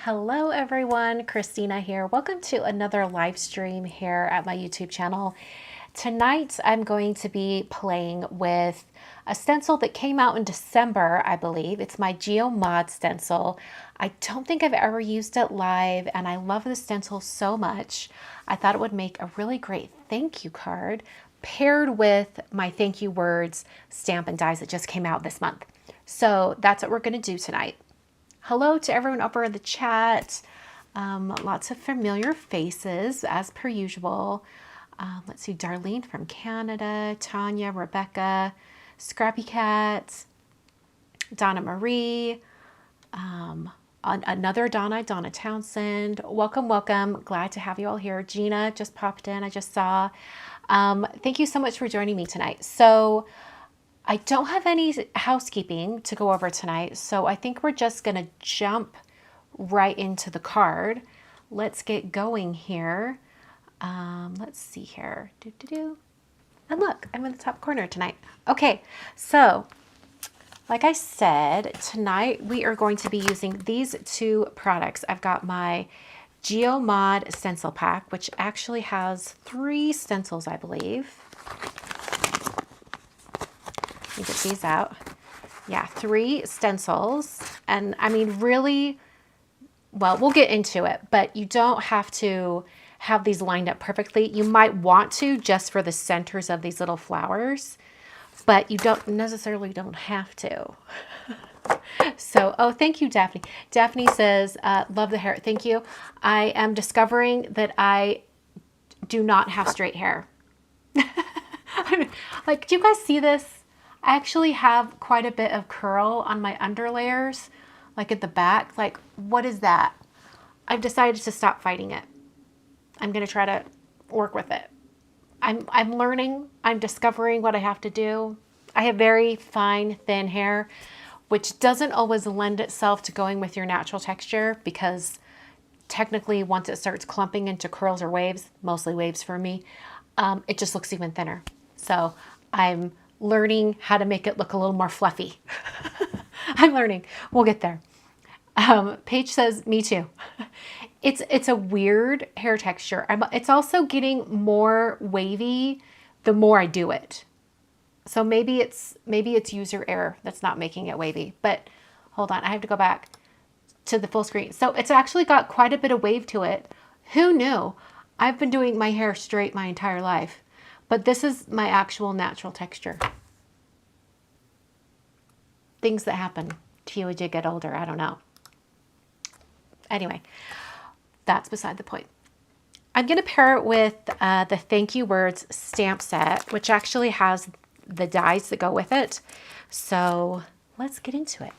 Hello everyone, Christina here. Welcome to another live stream here at my YouTube channel. Tonight I'm going to be playing with a stencil that came out in December, I believe. It's my Geo Mod stencil. I don't think I've ever used it live and I love the stencil so much. I thought it would make a really great thank you card paired with my thank you words stamp and dies that just came out this month. So that's what we're going to do tonight. Hello to everyone over in the chat. Lots of familiar faces as per usual. Let's see, Darlene from Canada, Tanya, Rebecca, Scrappy Cat, Donna Marie, another Donna Townsend. Welcome, welcome. Glad to have you all here. Gina just popped in, I just saw. Thank you so much for joining me tonight. So I don't have any housekeeping to go over tonight, so I think we're just going to jump right into the card. Let's get going here. Let's see here. And look, I'm in the top corner tonight. Okay, so like I said, tonight we are going to be using these two products. I've got my Geo Mod Stencil Pack, which actually has 3 stencils, I believe. Let me get these out. Yeah, 3 stencils. And I mean, really, well, we'll get into it, but you don't have to have these lined up perfectly. You might want to just for the centers of these little flowers, but you don't necessarily don't have to. So, oh, thank you, Daphne. Daphne says, love the hair. Thank you. I am discovering that I do not have straight hair. Like, do you guys see this? I actually have quite a bit of curl on my underlayers, like at the back. Like, what is that? I've decided to stop fighting it. I'm going to try to work with it. I'm learning. I'm discovering what I have to do. I have very fine, thin hair, which doesn't always lend itself to going with your natural texture because technically once it starts clumping into curls or waves, mostly waves for me, it just looks even thinner. So I'm learning how to make it look a little more fluffy. I'm learning. We'll get there. Paige says, me too. It's a weird hair texture. It's also getting more wavy the more I do it. So maybe it's user error that's not making it wavy. But hold on, I have to go back to the full screen. So it's actually got quite a bit of wave to it. Who knew? I've been doing my hair straight my entire life. But this is my actual natural texture. Things that happen to you as you get older. I don't know. Anyway, that's beside the point. I'm going to pair it with the Thank You Words stamp set, which actually has the dies that go with it. So let's get into it.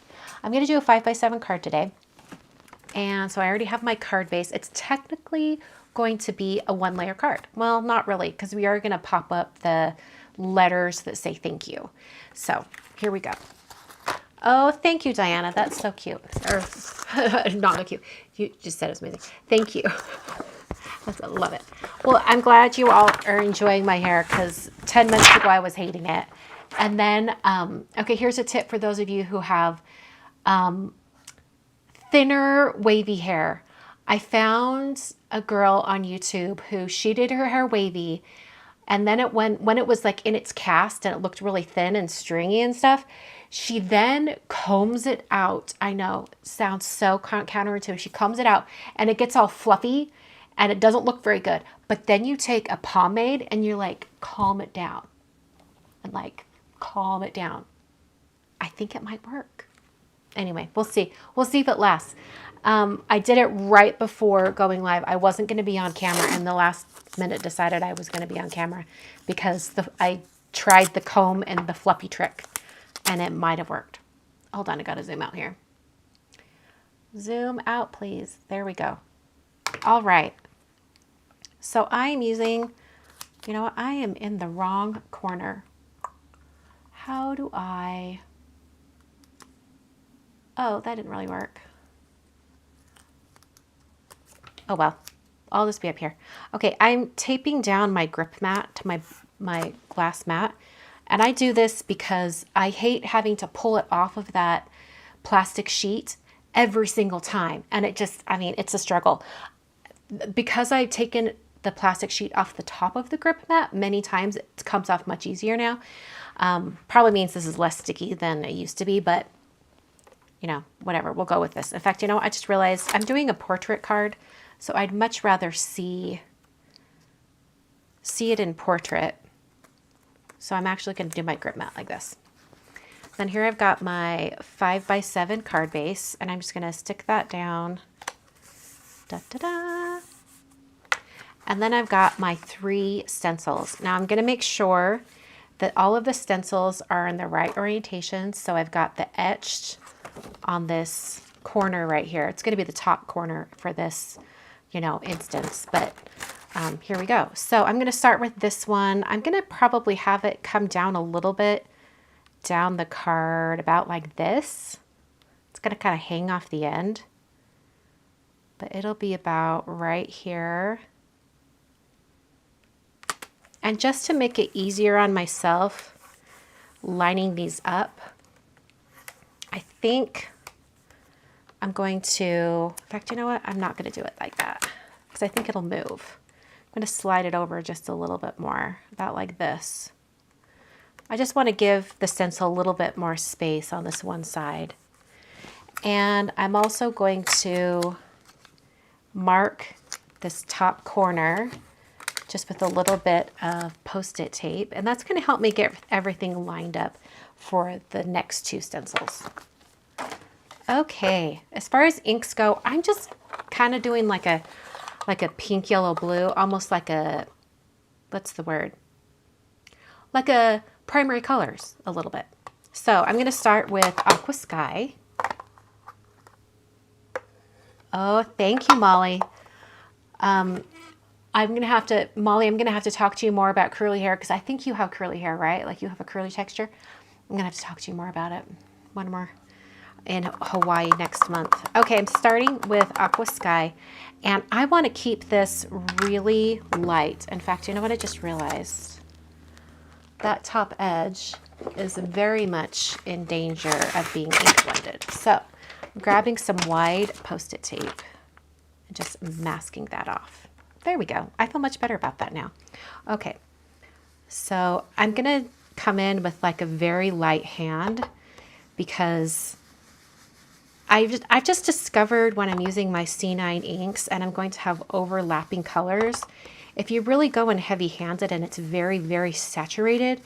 I'm going to do a 5x7 card today. And so I already have my card base. It's technically going to be a 1-layer card. Well, not really, because we are going to pop up the letters that say thank you. So here we go. Oh, thank you, Diana. That's so cute. Or not so cute. You just said it's amazing. Thank you. I love it. Well, I'm glad you all are enjoying my hair because 10 minutes ago I was hating it. And then, okay, here's a tip for those of you who have thinner, wavy hair. I found a girl on YouTube who she did her hair wavy, and then when it was like in its cast and it looked really thin and stringy and stuff, she then combs it out. I know, sounds so counterintuitive. She combs it out and it gets all fluffy and it doesn't look very good. But then you take a pomade and you like calm it down and like calm it down. I think it might work. Anyway, we'll see. We'll see if it lasts. I did it right before going live. I wasn't going to be on camera and the last minute decided I was going to be on camera because I tried the comb and the fluffy trick and it might have worked. Hold on, I got to zoom out here. Zoom out, please. There we go. All right. So I am using, you know what? I am in the wrong corner. How do I... Oh, that didn't really work. Oh, well, I'll just be up here. Okay, I'm taping down my grip mat to my glass mat. And I do this because I hate having to pull it off of that plastic sheet every single time. And it just, I mean, it's a struggle. Because I've taken the plastic sheet off the top of the grip mat many times, it comes off much easier now. Probably means this is less sticky than it used to be, but you know, whatever, we'll go with this. In fact, you know, I just realized I'm doing a portrait card, so I'd much rather see it in portrait. So I'm actually going to do my grip mat like this. Then here I've got my 5x7 card base, and I'm just going to stick that down. Da, da, da. And then I've got my 3 stencils. Now I'm going to make sure that all of the stencils are in the right orientation. So I've got the etched on this corner right here. It's going to be the top corner for this, you know, instance, but here we go. So I'm going to start with this one. I'm going to probably have it come down a little bit down the card, about like this. It's going to kind of hang off the end, but it'll be about right here. And just to make it easier on myself, lining these up, I think I'm going to, in fact, you know what? I'm not going to do it like that because I think it'll move. I'm going to slide it over just a little bit more, about like this. I just want to give the stencil a little bit more space on this one side. And I'm also going to mark this top corner just with a little bit of Post-it tape. And that's going to help me get everything lined up for the next 2 stencils. Okay, as far as inks go, I'm just kind of doing like a pink, yellow, blue, almost like a, what's the word? Like a primary colors a little bit. So I'm going to start with Aqua Sky. Oh, thank you, Molly. Molly, I'm going to have to talk to you more about curly hair because I think you have curly hair, right? Like you have a curly texture. I'm going to have to talk to you more about it. One more in Hawaii next month. Okay, I'm starting with Aqua Sky, and I want to keep this really light. In fact, you know what I just realized? That top edge is very much in danger of being ink blended. So I'm grabbing some wide Post-it tape and just masking that off. There we go. I feel much better about that now. Okay, so I'm gonna come in with like a very light hand because I've just discovered when I'm using my C9 inks and I'm going to have overlapping colors, if you really go in heavy-handed and it's very, very saturated,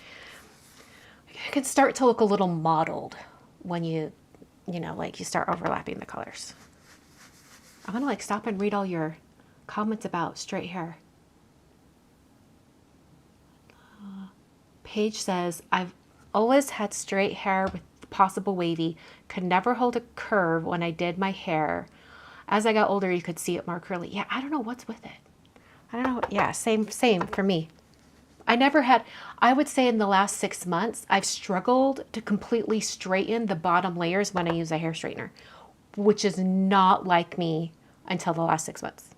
it can start to look a little mottled when you know, like you start overlapping the colors. I'm gonna like stop and read all your comments about straight hair. Paige says, I've always had straight hair with possible wavy, could never hold a curve when I did my hair. As I got older, you could see it more curly. Yeah, I don't know what's with it. I don't know. Yeah, same for me. I never had, I would say in the last 6 months, I've struggled to completely straighten the bottom layers when I use a hair straightener, which is not like me until the last 6 months.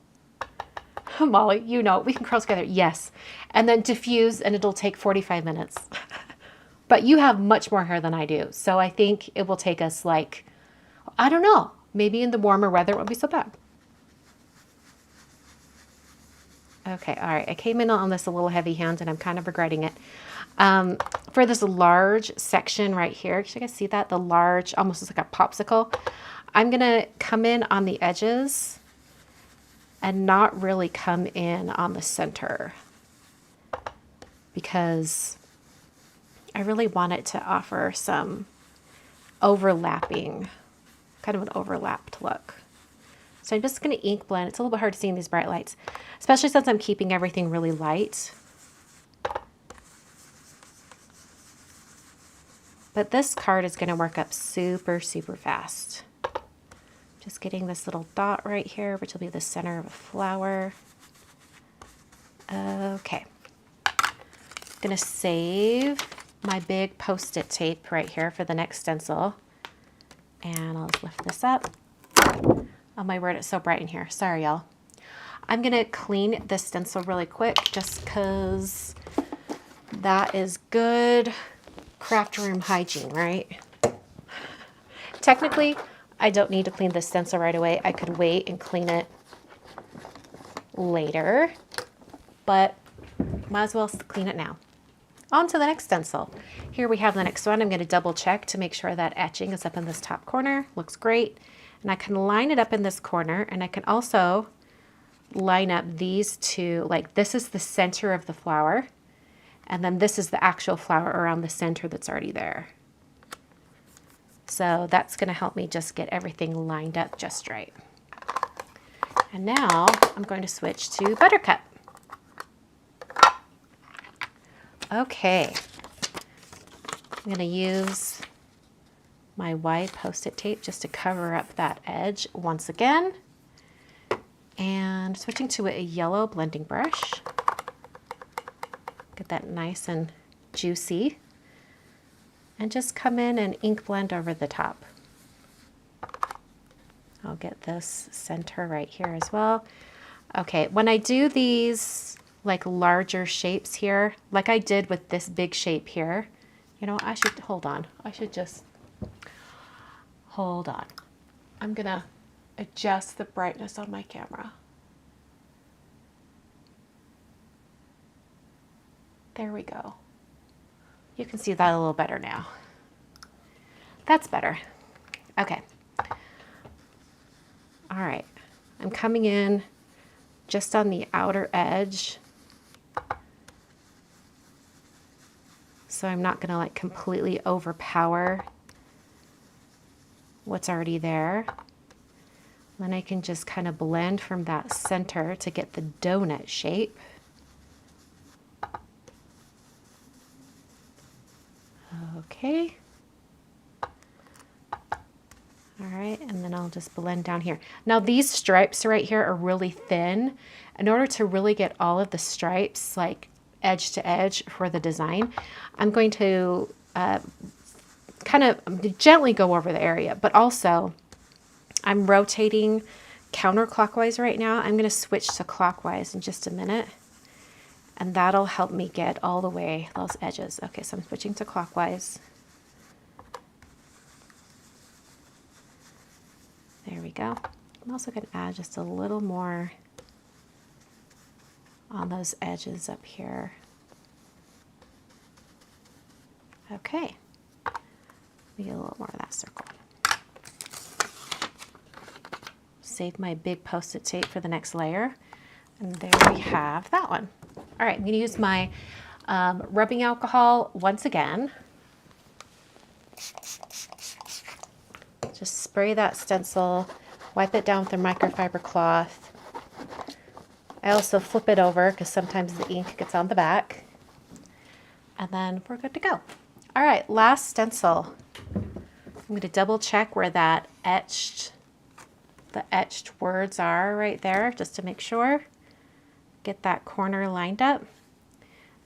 Molly, you know, we can curl together. Yes. And then diffuse and it'll take 45 minutes. But you have much more hair than I do. So I think it will take us like, I don't know, maybe in the warmer weather it won't be so bad. Okay, all right. I came in on this a little heavy hand and I'm kind of regretting it. For this large section right here, can you guys see that? The large, almost looks like a popsicle. I'm going to come in on the edges and not really come in on the center because I really want it to offer some overlapping, kind of an overlapped look. So I'm just going to ink blend. It's a little bit hard to see in these bright lights, especially since I'm keeping everything really light. But this card is going to work up super, super fast. Just getting this little dot right here, which will be the center of a flower. Okay. I'm going to save my big Post-it tape right here for the next stencil. And I'll lift this up. Oh my word, it's so bright in here. Sorry, y'all. I'm going to clean this stencil really quick just because that is good craft room hygiene, right? Technically, I don't need to clean this stencil right away. I could wait and clean it later, but might as well clean it now. On to the next stencil. Here we have the next one. I'm going to double check to make sure that etching is up in this top corner. Looks great. And I can line it up in this corner, and I can also line up these two, like this is the center of the flower, and then this is the actual flower around the center that's already there. So that's going to help me just get everything lined up just right. And now I'm going to switch to Buttercup. Okay, I'm going to use my wide Post-it tape just to cover up that edge once again. And switching to a yellow blending brush. Get that nice and juicy. And just come in and ink blend over the top. I'll get this center right here as well. Okay, when I do these like larger shapes here, like I did with this big shape here, you know, I should, hold on. I should just, hold on. I'm gonna adjust the brightness on my camera. There we go. You can see that a little better now. That's better. Okay. All right. I'm coming in just on the outer edge. So I'm not gonna like completely overpower what's already there. Then I can just kind of blend from that center to get the donut shape. Okay. All right, and then I'll just blend down here. Now these stripes right here are really thin. In order to really get all of the stripes like edge to edge for the design, I'm going to kind of gently go over the area, but also I'm rotating counterclockwise right now. I'm going to switch to clockwise in just a minute, and that'll help me get all the way those edges. Okay, so I'm switching to clockwise. There we go. I'm also going to add just a little more on those edges up here. Okay, let me get a little more of that circle. Save my big Post-it tape for the next layer. And there we have that one. All right, I'm gonna use my rubbing alcohol once again. Just spray that stencil, wipe it down with a microfiber cloth. I also flip it over because sometimes the ink gets on the back. And then we're good to go. All right, last stencil. I'm going to double check where that the etched words are right there, just to make sure. Get that corner lined up.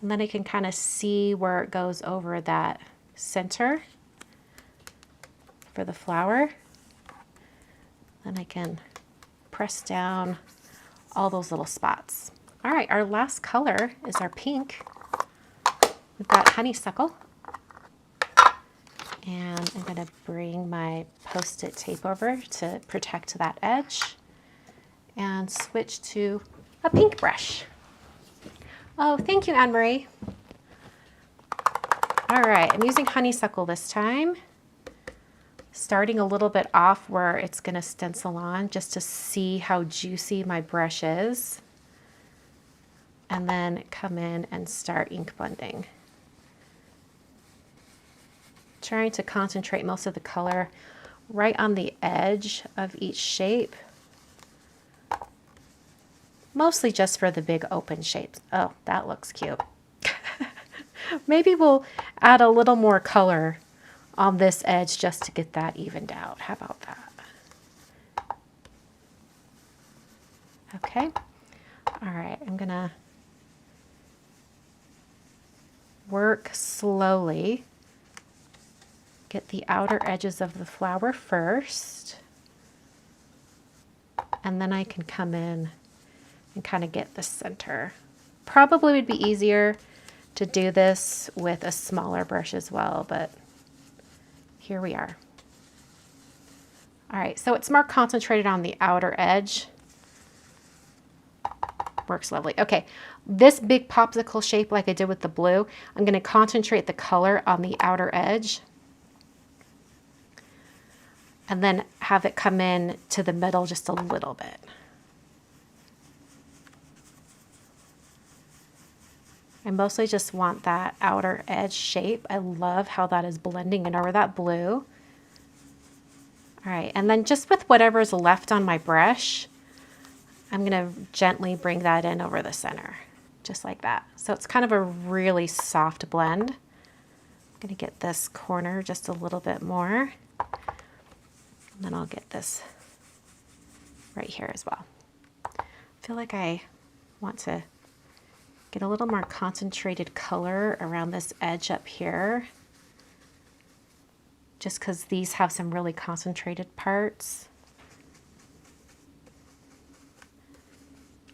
And then I can kind of see where it goes over that center for the flower. Then I can press down all those little spots. All right, our last color is our pink. We've got Honeysuckle. And I'm going to bring my Post-it tape over to protect that edge and switch to a pink brush. Oh, thank you, Anne-Marie. All right, I'm using Honeysuckle this time. Starting a little bit off where it's going to stencil on just to see how juicy my brush is. And then come in and start ink blending. Trying to concentrate most of the color right on the edge of each shape. Mostly just for the big open shapes. Oh, that looks cute. Maybe we'll add a little more color on this edge just to get that evened out. How about that? Okay. All right, I'm gonna work slowly. Get the outer edges of the flower first, and then I can come in and kind of get the center. Probably would be easier to do this with a smaller brush as well, but here we are. All right, so it's more concentrated on the outer edge. Works lovely. Okay, this big popsicle shape like I did with the blue, I'm going to concentrate the color on the outer edge and then have it come in to the middle just a little bit. I mostly just want that outer edge shape. I love how that is blending in over that blue. All right, and then just with whatever's left on my brush, I'm gonna gently bring that in over the center, just like that. So it's kind of a really soft blend. I'm gonna get this corner just a little bit more. And then I'll get this right here as well. I feel like I want to get a little more concentrated color around this edge up here, just because these have some really concentrated parts.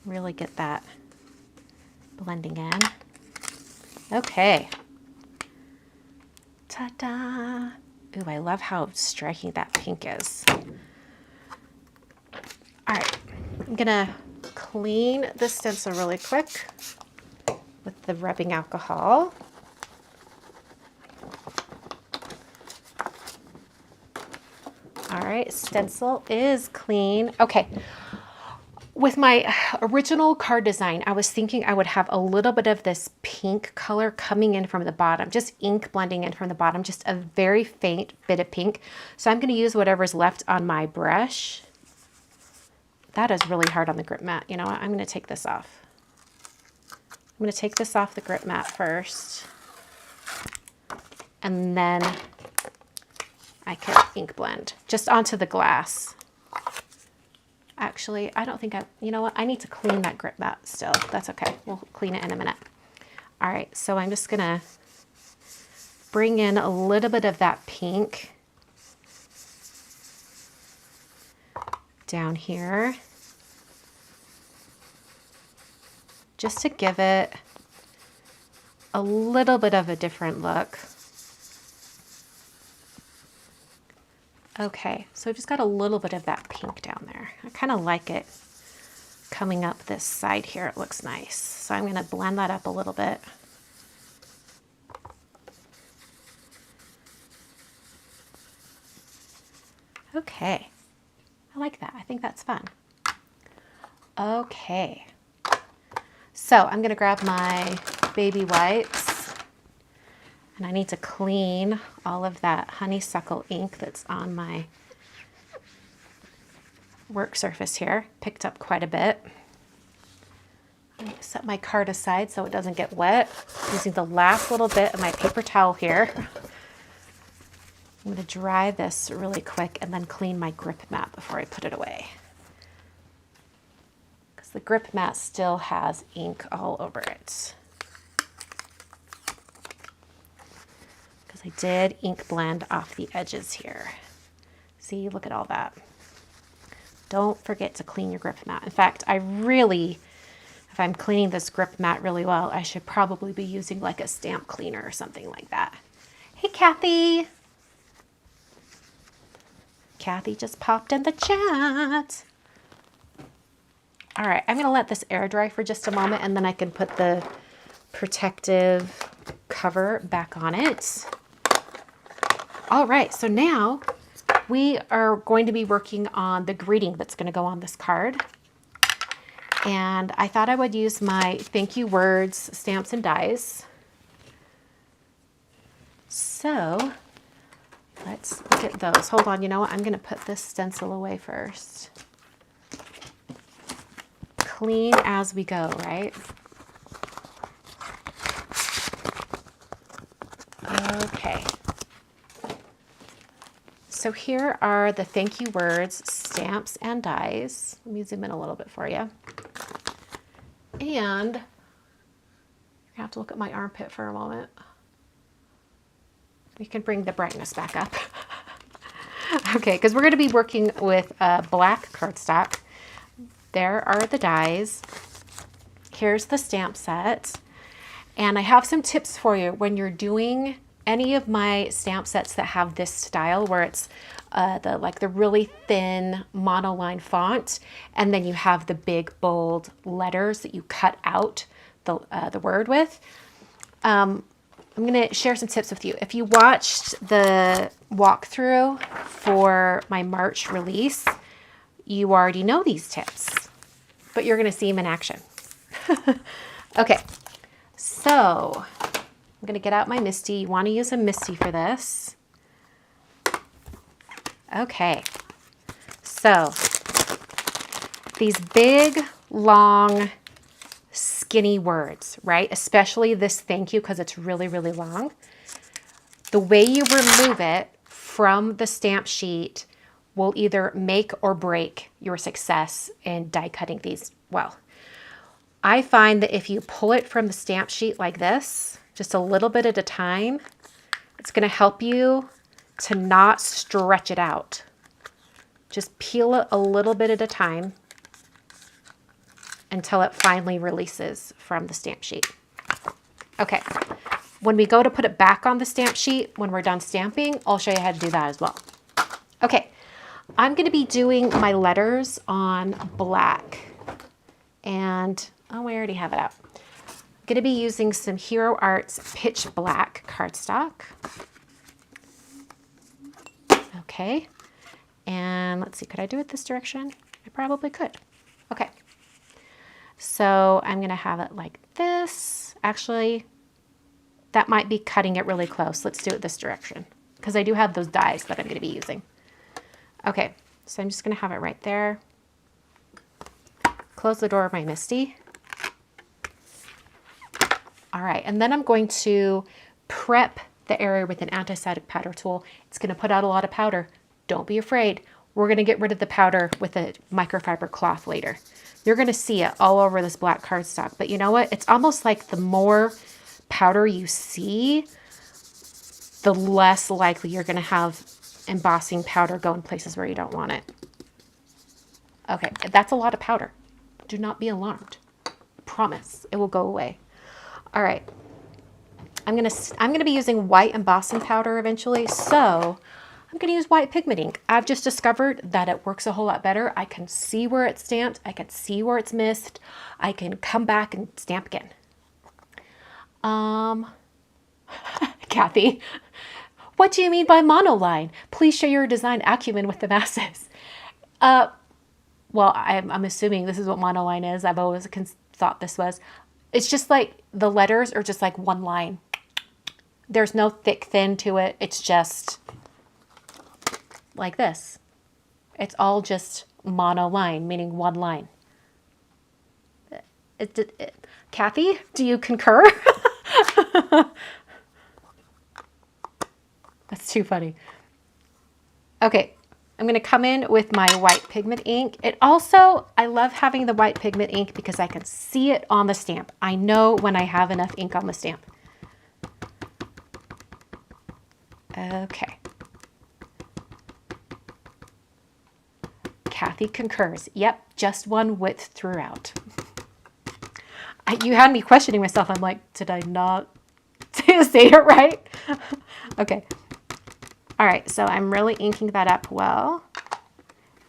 Really get that blending in. Okay. Ta-da! Ooh, I love how striking that pink is. All right, I'm gonna clean the stencil really quick with the rubbing alcohol. All right, stencil is clean. Okay. With my original card design, I was thinking I would have a little bit of this pink color coming in from the bottom, just ink blending in from the bottom, just a very faint bit of pink. So I'm going to use whatever's left on my brush. That is really hard on the grip mat. You know what? I'm going to take this off. I'm going to take this off the grip mat first. And then I can ink blend just onto the glass. Actually, I don't think you know what? I need to clean that grip mat still. That's okay. We'll clean it in a minute. All right, so I'm just gonna bring in a little bit of that pink down here, just to give it a little bit of a different look. Okay, so I've just got a little bit of that pink down there. I kind of like it coming up this side here. It looks nice. So I'm going to blend that up a little bit. Okay, I like that. I think that's fun. Okay, so I'm going to grab my baby wipes. And I need to clean all of that honeysuckle ink that's on my work surface here. Picked up quite a bit. I'm going to set my card aside so it doesn't get wet. Using the last little bit of my paper towel here. I'm going to dry this really quick and then clean my grip mat before I put it away. Because the grip mat still has ink all over it. I did ink blend off the edges here. See, look at all that. Don't forget to clean your grip mat. In fact, if I'm cleaning this grip mat really well, I should probably be using like a stamp cleaner or something like that. Hey, Kathy. Kathy just popped in the chat. All right, I'm gonna let this air dry for just a moment and then I can put the protective cover back on it. All right, so now we are going to be working on the greeting that's going to go on this card. And I thought I would use my thank you words, stamps and dies. So let's look at those. Hold on, you know what? I'm going to put this stencil away first. Clean as we go, right? Okay. So here are the thank you words, stamps and dies. Let me zoom in a little bit for you. And I have to look at my armpit for a moment. We can bring the brightness back up. Okay, because we're going to be working with black cardstock. There are the dies. Here's the stamp set. And I have some tips for you when you're doing any of my stamp sets that have this style where it's the really thin monoline font, and then you have the big bold letters that you cut out the word with. I'm going to share some tips with you. If you watched the walkthrough for my March release, you already know these tips, but you're going to see them in action. Okay, so I'm going to get out my MISTI. You want to use a MISTI for this. Okay, so these big, long, skinny words, right? Especially this thank you, because it's really, really long. The way you remove it from the stamp sheet will either make or break your success in die cutting these well. I find that if you pull it from the stamp sheet like this, just a little bit at a time, it's going to help you to not stretch it out. Just peel it a little bit at a time until it finally releases from the stamp sheet. Okay, when we go to put it back on the stamp sheet, when we're done stamping, I'll show you how to do that as well. Okay, I'm going to be doing my letters on black. And, oh, I already have it out. I'm going to be using some Hero Arts Pitch Black cardstock. Okay, and let's see, could I do it this direction? I probably could. Okay, so I'm going to have it like this. Actually, that might be cutting it really close. Let's do it this direction, because I do have those dies that I'm going to be using. Okay, so I'm just going to have it right there. Close the door of my MISTI. All right, and then I'm going to prep the area with an anti-static powder tool. It's going to put out a lot of powder. Don't be afraid. We're going to get rid of the powder with a microfiber cloth later. You're going to see it all over this black cardstock, but you know what? It's almost like the more powder you see, the less likely you're going to have embossing powder go in places where you don't want it. Okay, that's a lot of powder. Do not be alarmed. Promise, it will go away. All right. I'm gonna be using white embossing powder eventually, so I'm gonna use white pigment ink. I've just discovered that it works a whole lot better. I can see where it's stamped. I can see where it's missed. I can come back and stamp again. Kathy, what do you mean by monoline? Please share your design acumen with the masses. Well, I'm assuming this is what monoline is. I've always thought this was. It's just like the letters are just like one line. There's no thick, thin to it. It's just like this. It's all just monoline, meaning one line. Kathy, do you concur? That's too funny. Okay, I'm going to come in with my white pigment ink. I love having the white pigment ink because I can see it on the stamp. I know when I have enough ink on the stamp. Okay. Kathy concurs. Yep, just one width throughout. You had me questioning myself. I'm like, did I not say it right? Okay. All right, so I'm really inking that up well.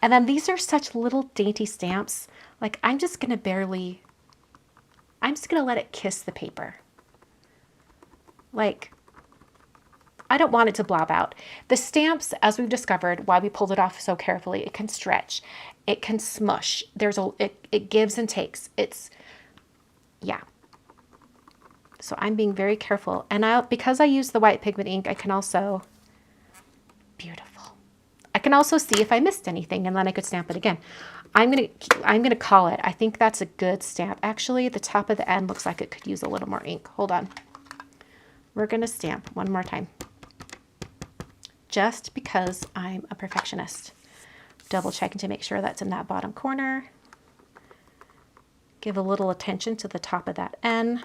And then these are such little dainty stamps. Like I'm just gonna let it kiss the paper. Like, I don't want it to blob out. The stamps, as we've discovered, why we pulled it off so carefully, it can stretch, it can smush. It gives and takes. Yeah. So I'm being very careful. And because I use the white pigment ink, I can also, beautiful. I can also see if I missed anything and then I could stamp it again. I'm gonna call it. I think that's a good stamp. Actually, the top of the end looks like it could use a little more ink. Hold on. We're gonna stamp one more time. Just because I'm a perfectionist. Double checking to make sure that's in that bottom corner. Give a little attention to the top of that N.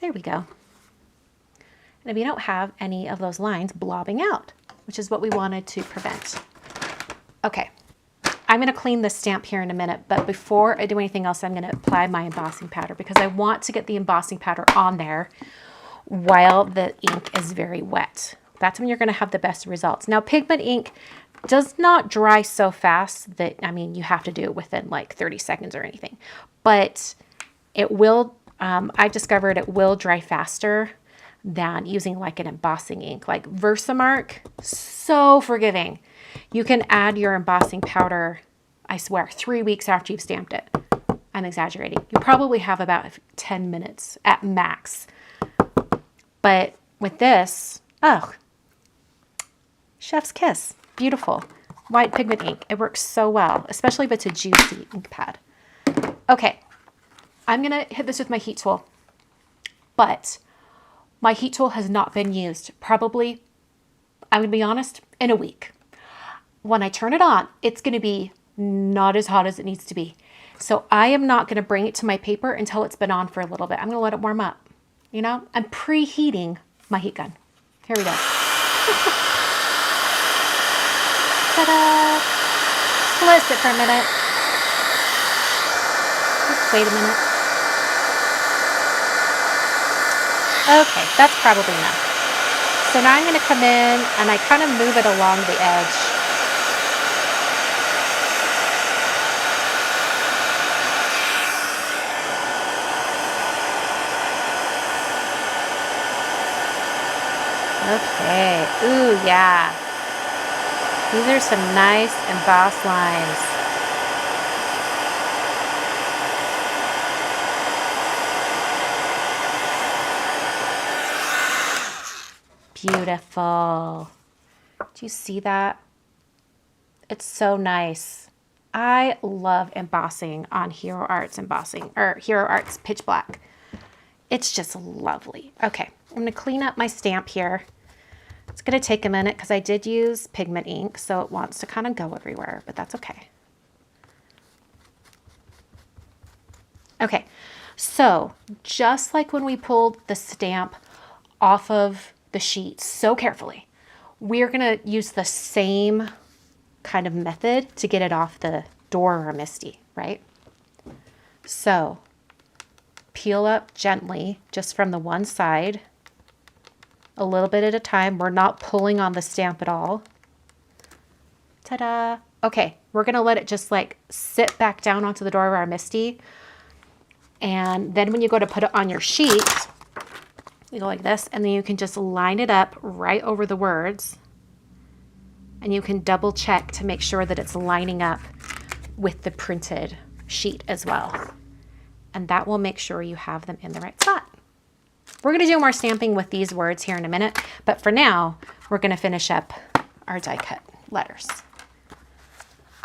There we go. And if you don't have any of those lines blobbing out, which is what we wanted to prevent. Okay, I'm going to clean this stamp here in a minute, but before I do anything else, I'm going to apply my embossing powder because I want to get the embossing powder on there while the ink is very wet. That's when you're going to have the best results. Now, pigment ink does not dry so fast that, I mean, you have to do it within like 30 seconds or anything, but it will, I've discovered it will dry faster than using like an embossing ink. Like Versamark, so forgiving. You can add your embossing powder, I swear, 3 weeks after you've stamped it. I'm exaggerating. You probably have about 10 minutes at max. But with this, oh, chef's kiss. Beautiful. White pigment ink. It works so well, especially if it's a juicy ink pad. Okay, I'm going to hit this with my heat tool. But my heat tool has not been used probably, I'm going to be honest, in a week. When I turn it on, it's going to be not as hot as it needs to be. So I am not going to bring it to my paper until it's been on for a little bit. I'm going to let it warm up. You know, I'm preheating my heat gun. Here we go. Ta-da! Let it sit for a minute. Just wait a minute. Okay, that's probably enough. So now I'm going to come in and I kind of move it along the edge. Okay, ooh, yeah. These are some nice embossed lines. Beautiful. Do you see that? It's so nice. I love embossing on Hero Arts embossing, or Hero Arts Pitch Black. It's just lovely. Okay, I'm going to clean up my stamp here. It's going to take a minute because I did use pigment ink, so it wants to kind of go everywhere, but that's okay. Okay, so just like when we pulled the stamp off of the sheet so carefully, we're going to use the same kind of method to get it off the door or MISTI, right? So peel up gently just from the one side, a little bit at a time. We're not pulling on the stamp at all. Ta-da! Okay, we're gonna let it just like sit back down onto the door of our MISTI. And then when you go to put it on your sheet, you go like this, and then you can just line it up right over the words. And you can double check to make sure that it's lining up with the printed sheet as well. And that will make sure you have them in the right spot. We're going to do more stamping with these words here in a minute, but for now, we're going to finish up our die cut letters.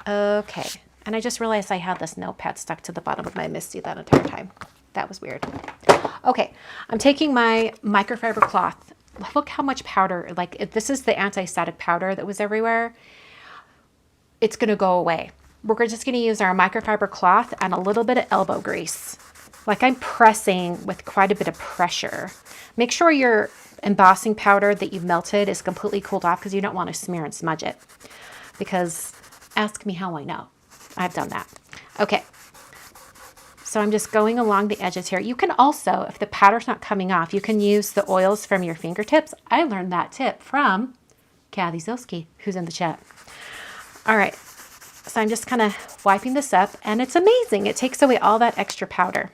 Okay, and I just realized I had this notepad stuck to the bottom of my MISTI that entire time. That was weird. Okay, I'm taking my microfiber cloth. Look how much powder, like if this is the anti-static powder that was everywhere, it's going to go away. We're just going to use our microfiber cloth and a little bit of elbow grease. Like I'm pressing with quite a bit of pressure. Make sure your embossing powder that you've melted is completely cooled off because you don't want to smear and smudge it. Because ask me how I know. I've done that. Okay. So I'm just going along the edges here. You can also, if the powder's not coming off, you can use the oils from your fingertips. I learned that tip from Kathy Zilski, who's in the chat. All right. So I'm just kind of wiping this up, and it's amazing. It takes away all that extra powder.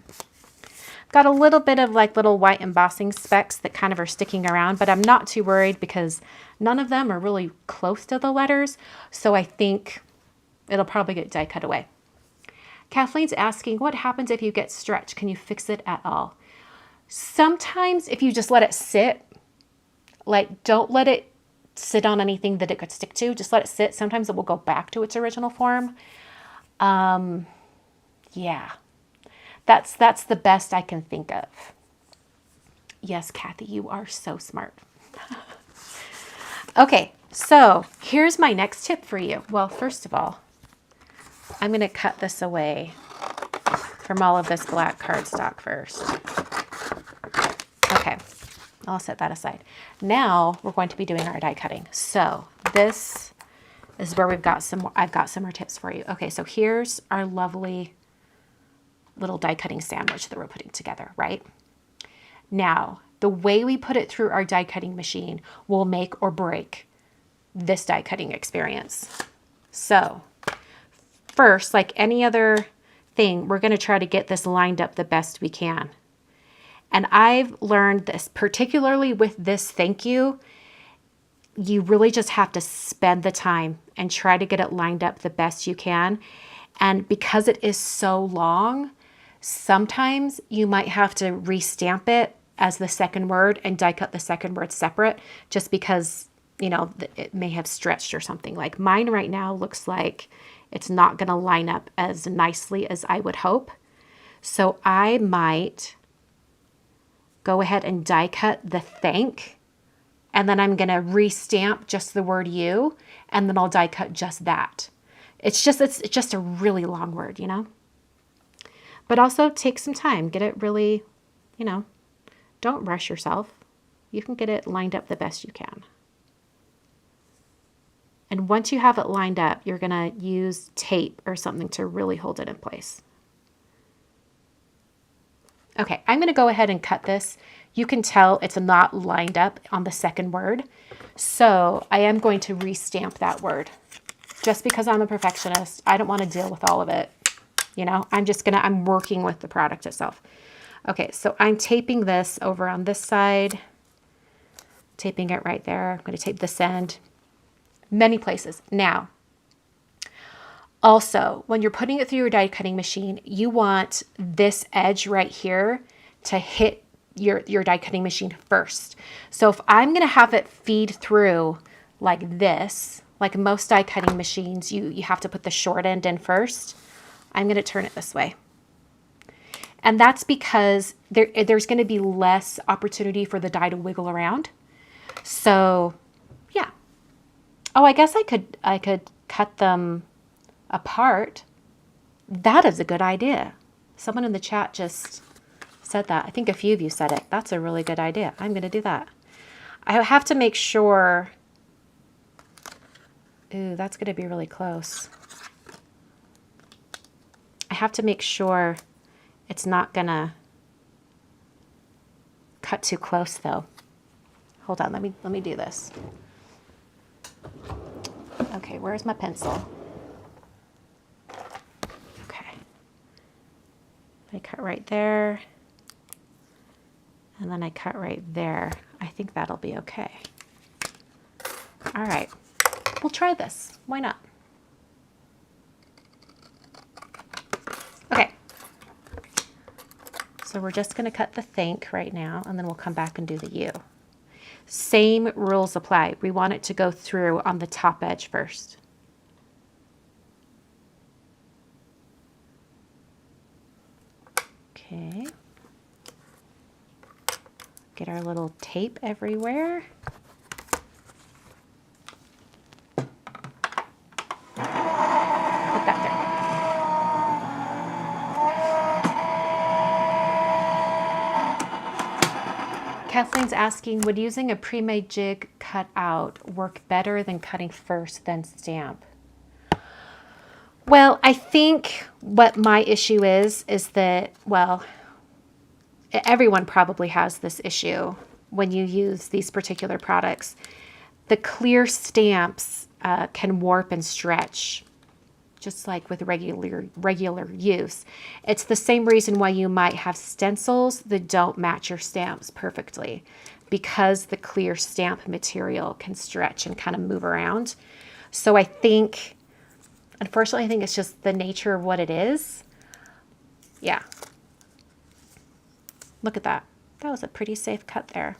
Got a little bit of like little white embossing specks that kind of are sticking around, but I'm not too worried because none of them are really close to the letters. So I think it'll probably get die cut away. Kathleen's asking, what happens if you get stretch? Can you fix it at all? Sometimes if you just let it sit, like don't let it sit on anything that it could stick to. Just let it sit. Sometimes it will go back to its original form. Yeah, that's the best I can think of. Yes, Kathy, you are so smart. Okay, so here's my next tip for you. Well, first of all, I'm going to cut this away from all of this black cardstock first. Okay. I'll set that aside. Now we're going to be doing our die cutting. So this is where I've got some more tips for you. Okay, so here's our lovely little die cutting sandwich that we're putting together, right? Now, The way we put it through our die cutting machine will make or break this die cutting experience. So first, like any other thing, we're going to try to get this lined up the best we can. And I've learned this, particularly with this thank you, you really just have to spend the time and try to get it lined up the best you can. And because it is so long, sometimes you might have to restamp it as the second word and die cut the second word separate, just because, you know, it may have stretched or something. Like mine right now looks like it's not going to line up as nicely as I would hope. So I might go ahead and die cut the thank, and then I'm going to restamp just the word you, and then I'll die cut just that. It's just a really long word, you know? But also take some time, get it really, you know, don't rush yourself. You can get it lined up the best you can. And once you have it lined up, you're going to use tape or something to really hold it in place. Okay, I'm going to go ahead and cut this. You can tell it's not lined up on the second word. So I am going to restamp that word. Just because I'm a perfectionist, I don't want to deal with all of it. You know, I'm working with the product itself. Okay, so I'm taping this over on this side. Taping it right there. I'm going to tape this end. Many places. Now, also, when you're putting it through your die cutting machine, you want this edge right here to hit your die cutting machine first. So if I'm going to have it feed through like this, like most die cutting machines, you have to put the short end in first. I'm going to turn it this way. And that's because there's going to be less opportunity for the die to wiggle around. So, yeah. Oh, I guess I could cut them apart. That is a good idea. Someone in the chat just said that. I think a few of you said it. That's a really good idea. I'm going to do that. I have to make sure. Ooh, that's going to be really close. I have to make sure it's not going to cut too close though. Hold on, let me do this. Okay, where's my pencil? Okay. I cut right there. And then I cut right there. I think that'll be okay. All right, we'll try this. Why not? Okay. So we're just gonna cut the thank right now, and then we'll come back and do the you. Same rules apply. We want it to go through on the top edge first. Okay. Get our little tape everywhere. Put that there. Kathleen's asking, would using a pre-made jig cut out work better than cutting first then stamp? Well, I think what my issue is that, well, everyone probably has this issue when you use these particular products. The clear stamps can warp and stretch, just like with regular use. It's the same reason why you might have stencils that don't match your stamps perfectly, because the clear stamp material can stretch and kind of move around. So I think, unfortunately, I think it's just the nature of what it is. Yeah. Look at that. That was a pretty safe cut there.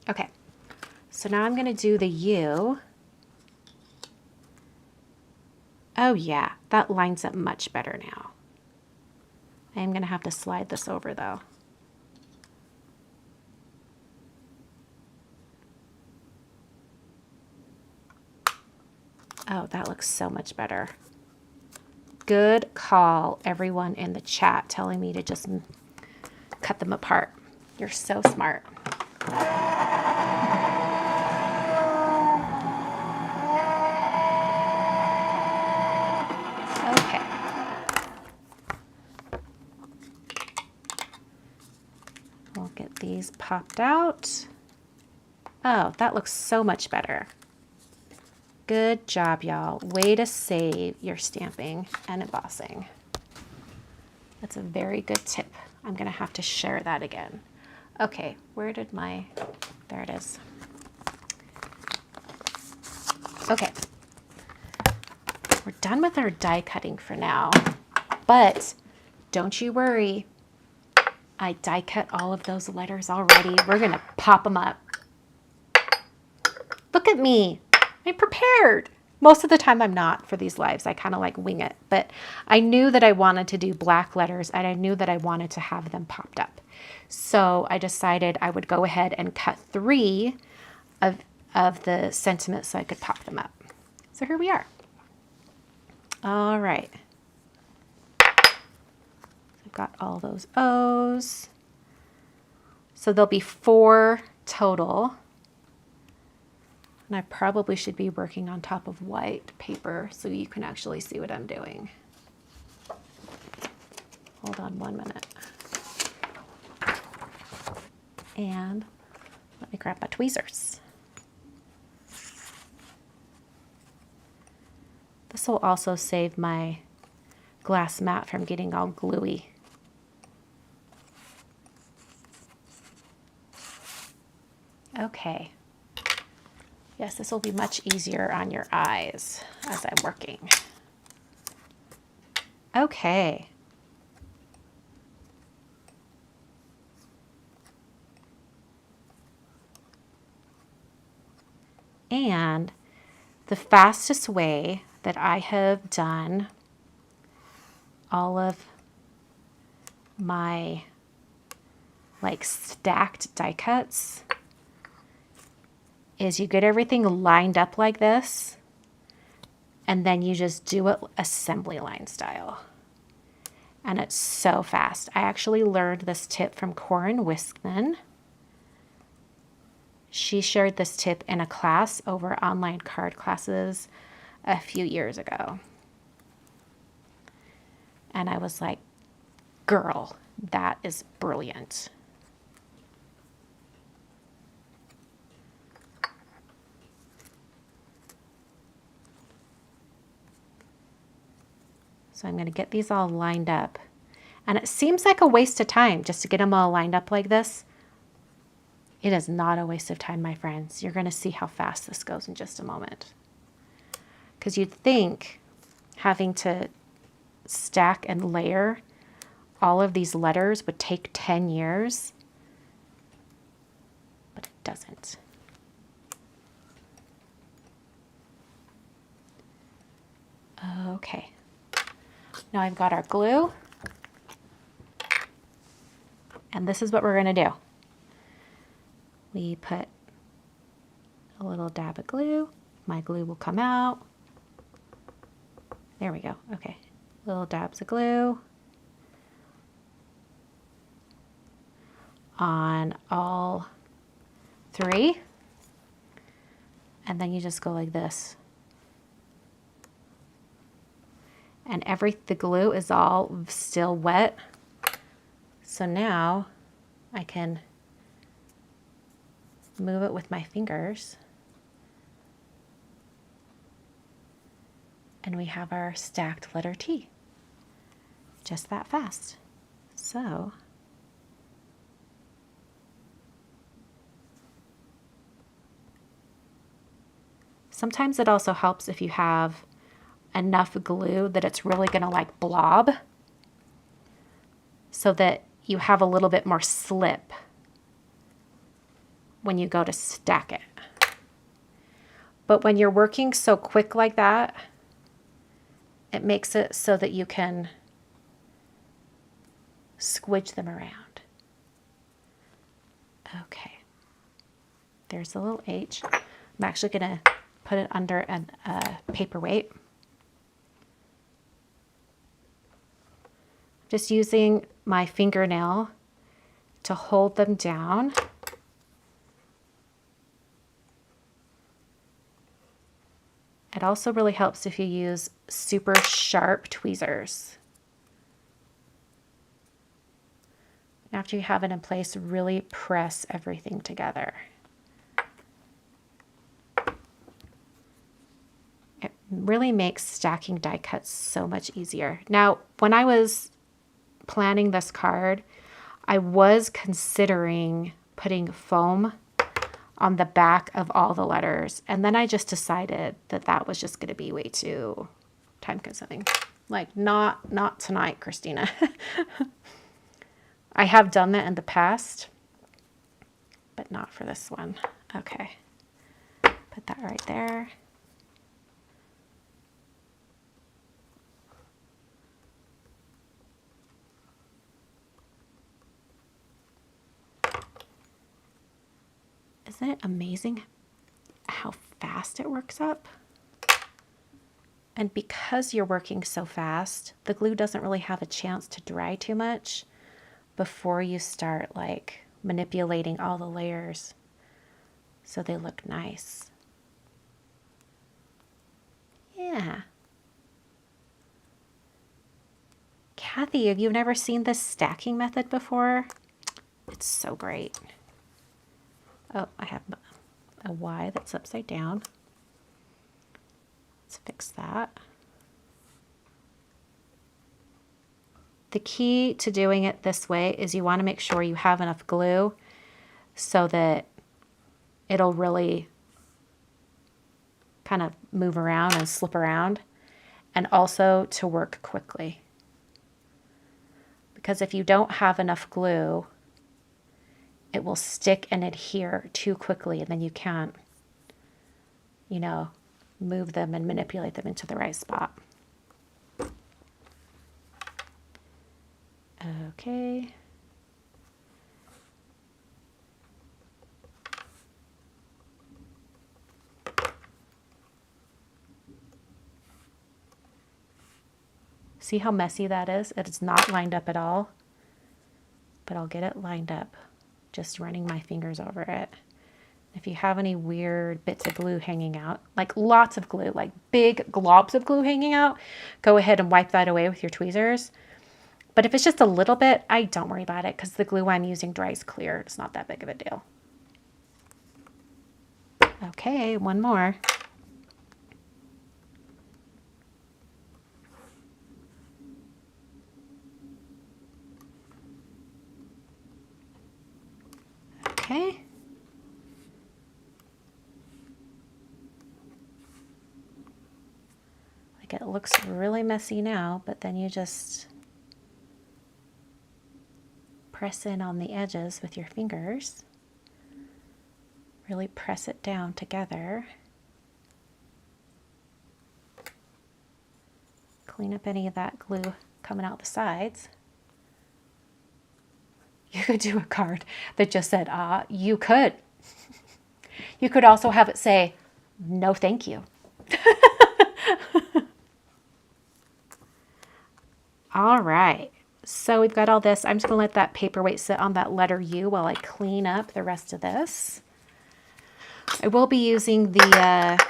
Okay. So now I'm going to do the U. Oh yeah, that lines up much better now. I am going to have to slide this over though. Oh, that looks so much better. Good call, everyone in the chat telling me to just cut them apart. You're so smart. Okay. We'll get these these popped out. Oh, that looks so much better. Good job, y'all. Way to save your stamping and embossing. That's a very good tip. I'm gonna have to share that again. Okay, where did my, there it is. Okay, we're done with our die cutting for now, but don't you worry. I die cut all of those letters already. We're gonna pop them up. Look at me, I'm prepared. Most of the time I'm not for these lives. I kind of like wing it, but I knew that I wanted to do black letters and I knew that I wanted to have them popped up. So I decided I would go ahead and cut 3 of the sentiments so I could pop them up. So here we are. All right. I've got all those O's. So there'll be 4 total. And I probably should be working on top of white paper so you can actually see what I'm doing. Hold on 1 minute. And let me grab my tweezers. This will also save my glass mat from getting all gluey. Okay. Yes, this will be much easier on your eyes as I'm working. Okay. And the fastest way that I have done all of my like stacked die cuts is you get everything lined up like this, and then you just do it assembly line style. And it's so fast. I actually learned this tip from Corin Wiskman. She shared this tip in a class over online card classes a few years ago. And I was like, girl, that is brilliant. So I'm going to get these all lined up. And it seems like a waste of time just to get them all lined up like this. It is not a waste of time, my friends. You're going to see how fast this goes in just a moment. Because you'd think having to stack and layer all of these letters would take 10 years. But it doesn't. Okay. Now I've got our glue, and this is what we're going to do. We put a little dab of glue. My glue will come out. There we go. Okay. Little dabs of glue on all 3. And then you just go like this. And the glue is all still wet. So now I can move it with my fingers. And we have our stacked letter T. Just that fast. So sometimes it also helps if you have enough glue that it's really going to like blob, so that you have a little bit more slip when you go to stack it. But when you're working so quick like that, it makes it so that you can squidge them around. Okay, there's a little H. I'm actually going to put it under a paperweight. Just using my fingernail to hold them down. It also really helps if you use super sharp tweezers. After you have it in place, really press everything together. It really makes stacking die cuts so much easier. Now, when I was planning this card, I was considering putting foam on the back of all the letters, and then I just decided that that was just going to be way too time consuming. Like, not tonight, Christina. I have done that in the past, but not for this one. Okay, put that right there. Isn't it amazing how fast it works up? And because you're working so fast, the glue doesn't really have a chance to dry too much before you start like manipulating all the layers so they look nice. Yeah. Kathy, have you never seen this stacking method before? It's so great. Oh, I have a Y that's upside down. Let's fix that. The key to doing it this way is you want to make sure you have enough glue so that it'll really kind of move around and slip around, and also to work quickly. Because if you don't have enough glue, it will stick and adhere too quickly, and then you can't, you know, move them and manipulate them into the right spot. Okay. See how messy that is? It's not lined up at all, but I'll get it lined up just running my fingers over it. If you have any weird bits of glue hanging out, like lots of glue, like big globs of glue hanging out, go ahead and wipe that away with your tweezers. But if it's just a little bit, I don't worry about it because the glue I'm using dries clear. It's not that big of a deal. Okay, one more. Okay. Like it looks really messy now, but then you just press in on the edges with your fingers. Really press it down together. Clean up any of that glue coming out the sides. You could do a card that just said, you could. You could also have it say, no, thank you. All right. So we've got all this. I'm just going to let that paperweight sit on that letter U while I clean up the rest of this. I will be using the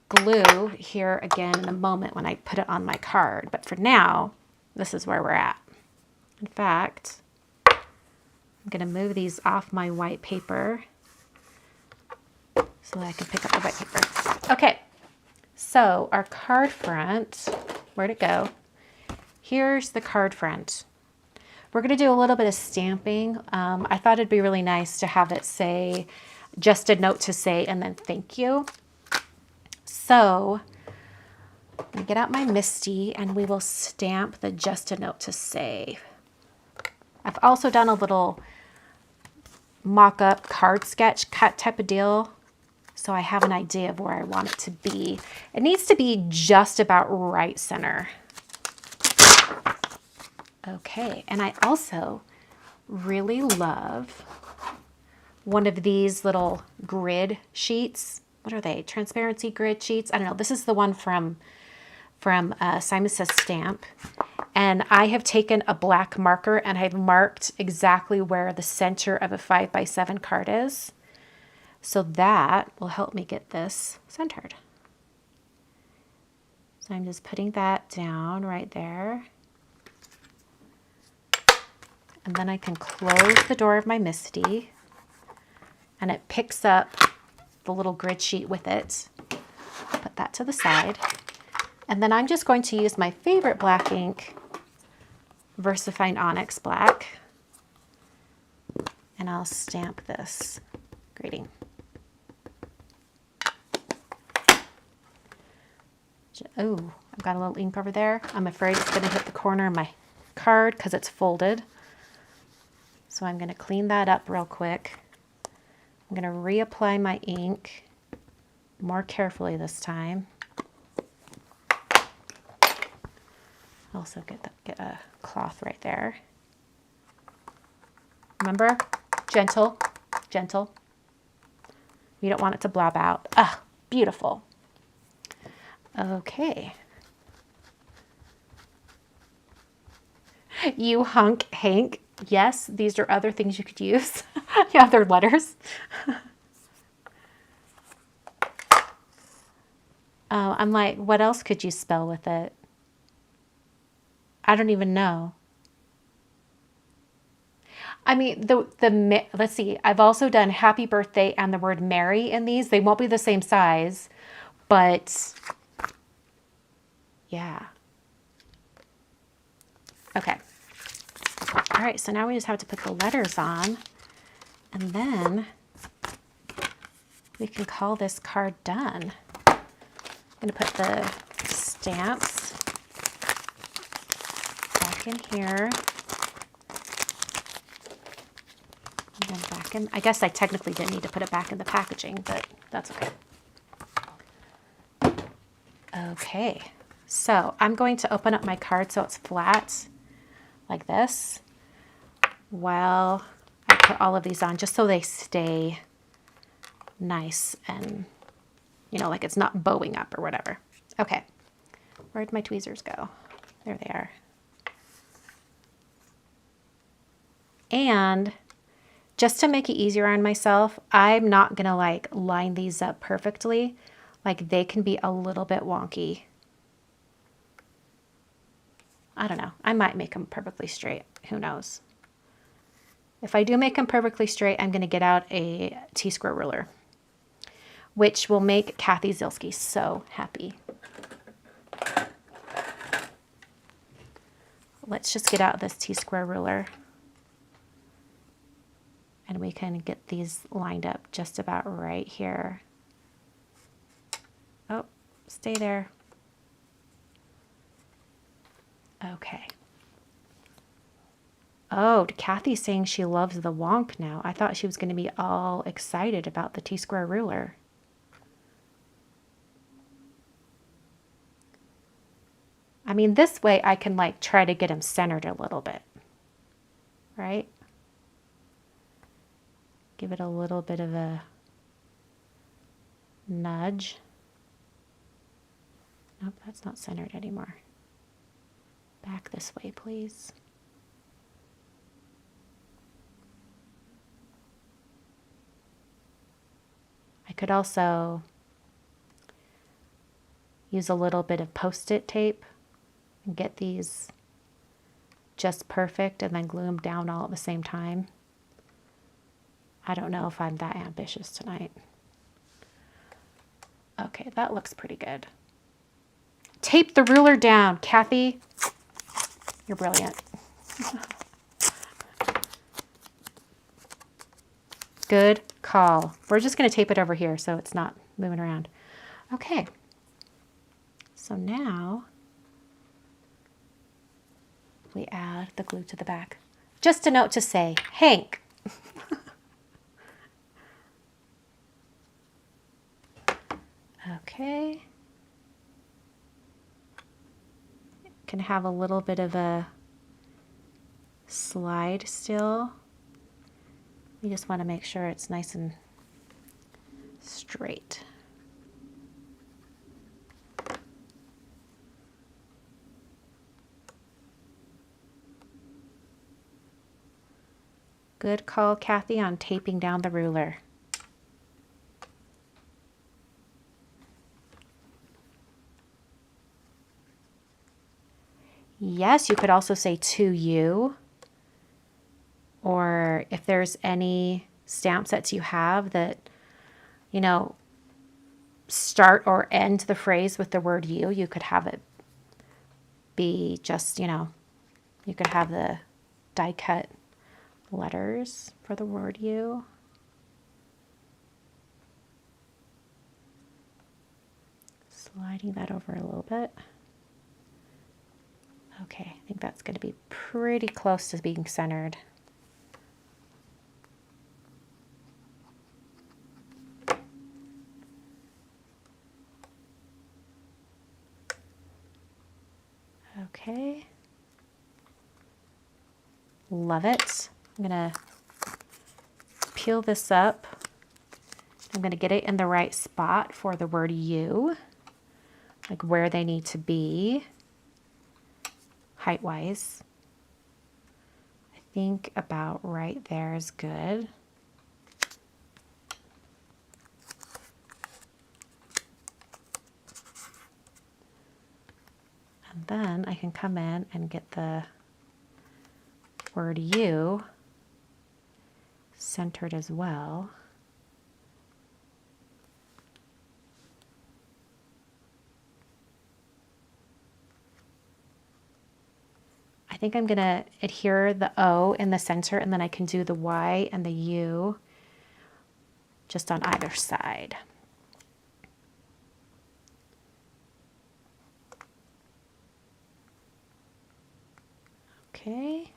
glue here again in a moment when I put it on my card. But for now, this is where we're at. In fact, I'm going to move these off my white paper so that I can pick up the white paper. Okay, so our card front, where'd it go? Here's the card front. We're going to do a little bit of stamping. I thought it'd be really nice to have it say, just a note to say, and then thank you. So I'm going to get out my MISTI and we will stamp the just a note to say. I've also done a little mock-up card sketch cut type of deal, so I have an idea of where I want it to be. It needs to be just about right center. Okay, and I also really love one of these little grid sheets. What are they? Transparency grid sheets? I don't know. This is the one from Simon Says Stamp. And I have taken a black marker and I've marked exactly where the center of a 5x7 card is. So that will help me get this centered. So I'm just putting that down right there. And then I can close the door of my MISTI, and it picks up the little grid sheet with it. Put that to the side. And then I'm just going to use my favorite black ink, Versafine Onyx Black, and I'll stamp this grading. Oh, I've got a little ink over there. I'm afraid it's going to hit the corner of my card because it's folded. So I'm going to clean that up real quick. I'm going to reapply my ink more carefully this time. Also get a cloth right there. Remember, gentle, gentle. You don't want it to blob out. Ah, beautiful. Okay. You hunk Hank. Yes, these are other things you could use. Yeah, they're letters. I'm like, what else could you spell with it? I don't even know. I mean, let's see. I've also done happy birthday and the word Mary in these. They won't be the same size, but yeah. Okay. All right, so now we just have to put the letters on, and then we can call this card done. I'm going to put the stamps back in here. And then back in, I guess I technically didn't need to put it back in the packaging, but that's okay. Okay, so I'm going to open up my card so it's flat like this while I put all of these on, just so they stay nice and, you know, like it's not bowing up or whatever. Okay, where'd my tweezers go? There they are. And just to make it easier on myself, I'm not gonna like line these up perfectly. Like they can be a little bit wonky. I don't know. I might make them perfectly straight. Who knows? If I do make them perfectly straight, I'm going to get out a T-square ruler, which will make Kathy Zilski so happy. Let's just get out this T-square ruler, and we can get these lined up just about right here. Oh, stay there. Okay. Oh, Kathy's saying she loves the wonk now. I thought she was going to be all excited about the T-square ruler. I mean, this way I can like try to get him centered a little bit, right? Give it a little bit of a nudge. Nope, that's not centered anymore. Back this way, please. I could also use a little bit of Post-it tape and get these just perfect and then glue them down all at the same time. I don't know if I'm that ambitious tonight. Okay, that looks pretty good. Tape the ruler down, Kathy. You're brilliant. Good call. We're just going to tape it over here so it's not moving around. Okay. So now we add the glue to the back. Just a note to say, Hank. Okay. Can have a little bit of a slide still. You just want to make sure it's nice and straight. Good call, Kathy, on taping down the ruler. Yes, you could also say to you. or if there's any stamp sets you have that, you know, start or end the phrase with the word you, you could have it be just, you know, you could have the die cut letters for the word you. Sliding that over a little bit. Okay, I think that's going to be pretty close to being centered. Okay. Love it. I'm going to peel this up. I'm going to get it in the right spot for the word you, like where they need to be height-wise. I think about right there is good. And then I can come in and get the word you centered as well. I think I'm going to adhere the O in the center, and then I can do the Y and the U just on either side. Okay.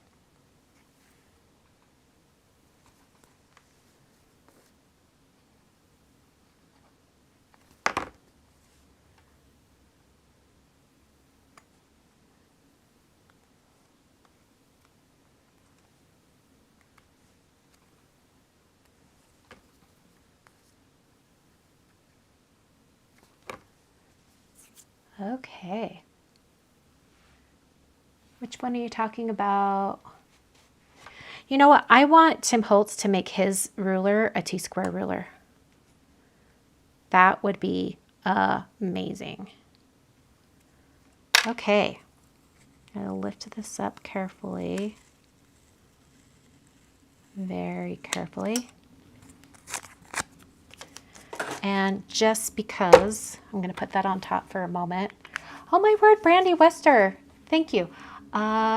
Okay. Which one are you talking about? You know what? I want Tim Holtz to make his ruler a T-square ruler. That would be amazing. Okay. I'll lift this up carefully. Very carefully. And just because, I'm going to put that on top for a moment. Oh my word, Brandy Wester. Thank you.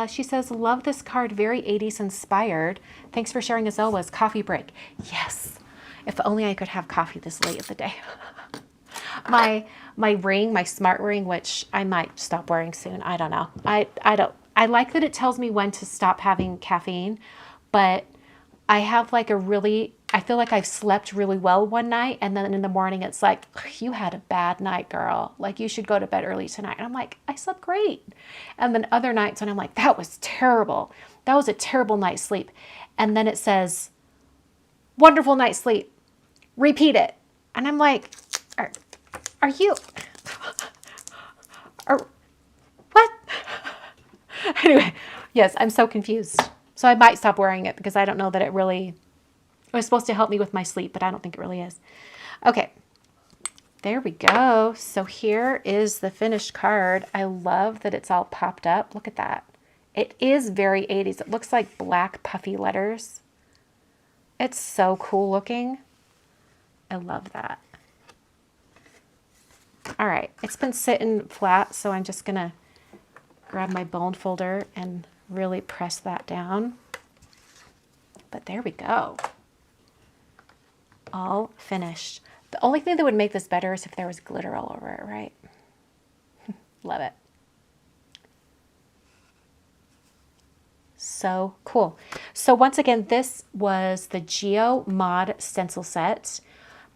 She says, love this card, very 80s inspired. Thanks for sharing as always. Coffee break. Yes. If only I could have coffee this late in the day. my ring, my smart ring, which I might stop wearing soon. I don't know. I like that it tells me when to stop having caffeine, but I have like I feel like I've slept really well one night, and then in the morning it's like, you had a bad night, girl. Like, you should go to bed early tonight. And I'm like, I slept great. And then other nights when I'm like, that was terrible. That was a terrible night's sleep. And then it says, wonderful night's sleep. Repeat it. And I'm like, are you, what? Anyway, yes, I'm so confused. So I might stop wearing it because I don't know that it really... It was supposed to help me with my sleep, but I don't think it really is. Okay, there we go. So here is the finished card. I love that it's all popped up. Look at that. It is very 80s. It looks like black puffy letters. It's so cool looking. I love that. All right, it's been sitting flat, so I'm just gonna grab my bone folder and really press that down. But there we go. All finished. The only thing that would make this better is if there was glitter all over it, right? Love it. So cool. So once again, this was the Geo Mod Stencil Set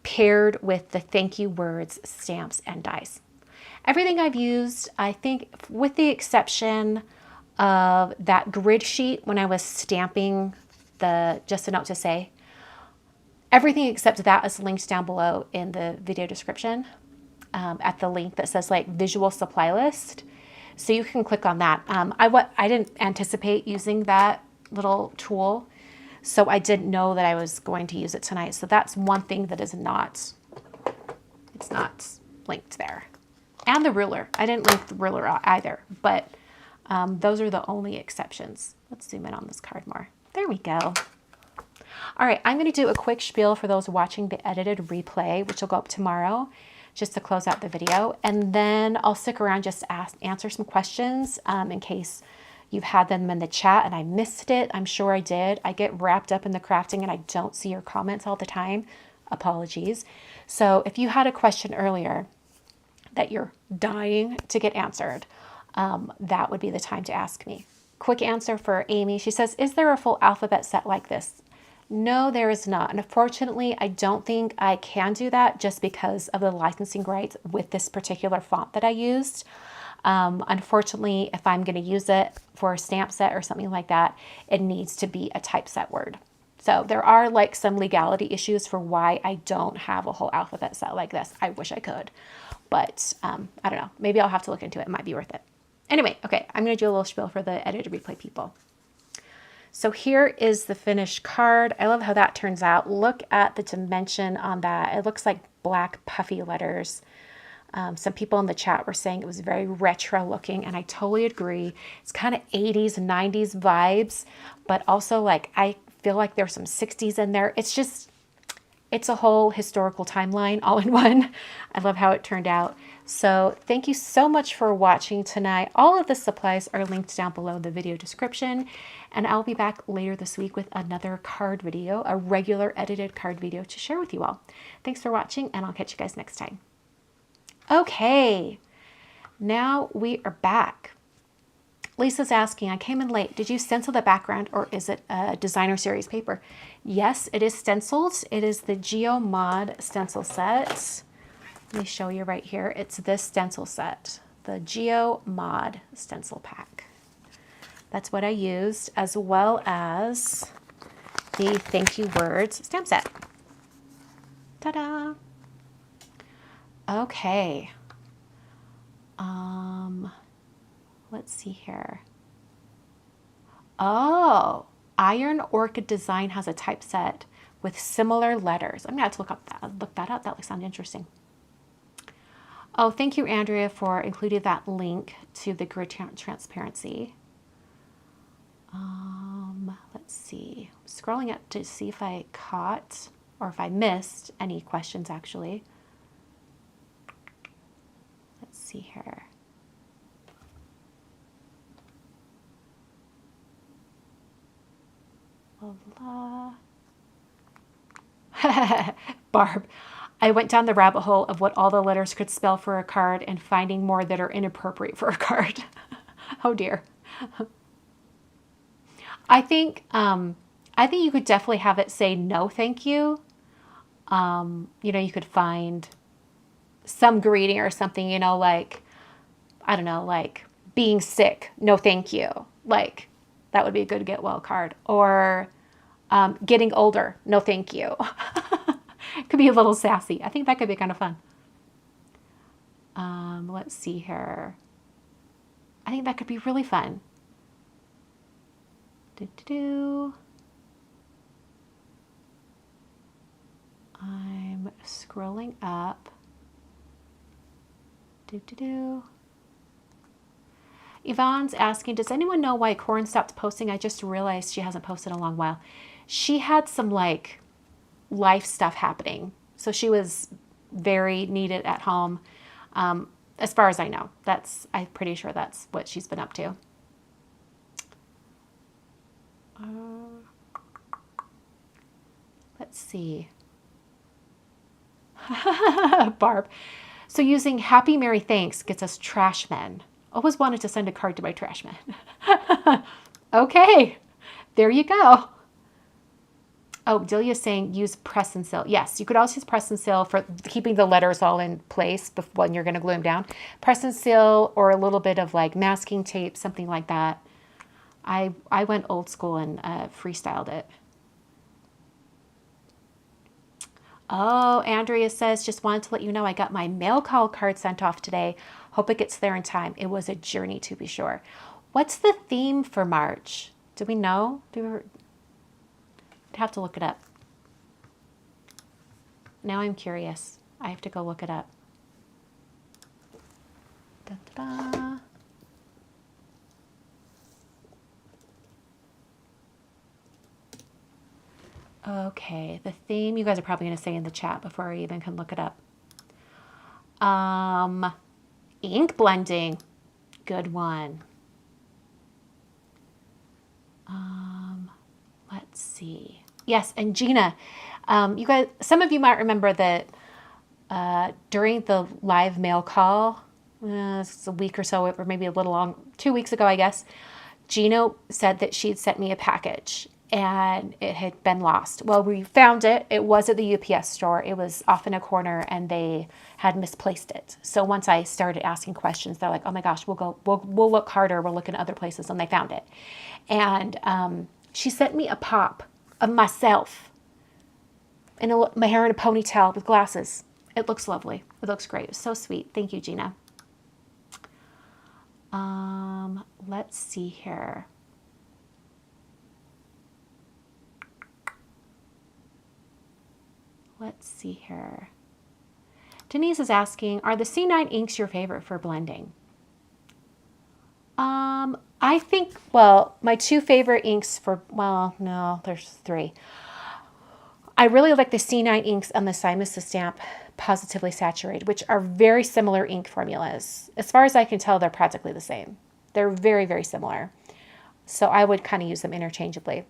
paired with the Thank You Words stamps and dies. Everything I've used, I think, with the exception of that grid sheet when I was stamping the Just a Note to Say, everything except that is linked down below in the video description at the link that says like visual supply list. So you can click on that. I didn't anticipate using that little tool, so I didn't know that I was going to use it tonight. So that's one thing that is not, it's not linked there. And the ruler. I didn't link the ruler either, but those are the only exceptions. Let's zoom in on this card more. There we go. All right, I'm going to do a quick spiel for those watching the edited replay, which will go up tomorrow, just to close out the video. And then I'll stick around just to answer some questions in case you've had them in the chat and I missed it. I'm sure I did. I get wrapped up in the crafting and I don't see your comments all the time. Apologies. So if you had a question earlier that you're dying to get answered, that would be the time to ask me. Quick answer for Amy. She says, is there a full alphabet set like this? No, there is not. And unfortunately, I don't think I can do that just because of the licensing rights with this particular font that I used. Unfortunately, if I'm going to use it for a stamp set or something like that, it needs to be a typeset word. So there are like some legality issues for why I don't have a whole alphabet set like this. I wish I could, but I don't know. Maybe I'll have to look into it. It might be worth it. Anyway, okay, I'm going to do a little spiel for the edited replay people. So here is the finished card. I love how that turns out. Look at the dimension on that. It looks like black puffy letters. Some people in the chat were saying it was very retro looking, and I totally agree. It's kind of 80s, 90s vibes, but also like I feel like there's some 60s in there. It's a whole historical timeline all in one. I love how it turned out. So thank you so much for watching tonight. All of the supplies are linked down below the video description, and I'll be back later this week with another card video, a regular edited card video to share with you all. Thanks for watching, and I'll catch you guys next time. Okay, now we are back. Lisa's asking, I came in late. Did you stencil the background or is it a designer series paper? Yes, it is stenciled. It is the Geo Mod Stencil Set. Let me show you right here. It's this stencil set, the Geo Mod Stencil Pack. That's what I used, as well as the Thank You Words stamp set. Ta-da! Okay. Let's see here. Oh, Iron Orchid Design has a typeset with similar letters. I'm gonna have to look that up. That sounds interesting. Oh, thank you, Andrea, for including that link to the grid transparency. Let's see. I'm scrolling up to see if I caught or if I missed any questions actually. Let's see here. Blah, blah. Barb, I went down the rabbit hole of what all the letters could spell for a card and finding more that are inappropriate for a card. Oh dear. I think you could definitely have it say no thank you. You know, you could find some greeting or something, you know, like, I don't know, like being sick, no thank you. Like, that would be a good get well card. Or getting older, no thank you. It could be a little sassy. I think that could be kind of fun. Let's see here. I think that could be really fun. I'm scrolling up. Yvonne's asking, does anyone know why Corin stopped posting? I just realized she hasn't posted in a long while. She had some like life stuff happening. So she was very needed at home. As far as I know, I'm pretty sure that's what she's been up to. Let's see. Barb. So using Happy Merry Thanks gets us trash men. Always wanted to send a card to my trash man. Okay, there you go. Oh, Delia's saying use press and seal. Yes, you could also use press and seal for keeping the letters all in place when you're going to glue them down. Press and seal or a little bit of like masking tape, something like that. I went old school and freestyled it. Oh, Andrea says, just wanted to let you know I got my mail call card sent off today. Hope it gets there in time. It was a journey to be sure. What's the theme for March? Do we know? I'd have to look it up. Now I'm curious. I have to go look it up. Da, da, da. Okay, the theme you guys are probably going to say in the chat before I even can look it up. Ink blending. Good one. Let's see. Yes, and Gina, you guys, some of you might remember that during the live mail call, it's a week or so, or maybe a little long, 2 weeks ago, I guess, Gina said that she'd sent me a package and it had been lost. Well, we found it. It was at the UPS store. It was off in a corner and they had misplaced it. So once I started asking questions, they're like, oh my gosh, we'll look harder. We'll look in other places, and they found it. And she sent me a pop of myself and my hair in a ponytail with glasses. It looks lovely. It looks great. It's so sweet. Thank you, Gina. Let's see here. Let's see here. Denise is asking, are the C9 inks your favorite for blending? I think, well, my two favorite inks for, well, no, there's three. I really like the C9 inks and the Simus Stamp Positively Saturated, which are very similar ink formulas. As far as I can tell, they're practically the same. They're very, very similar. So I would kind of use them interchangeably.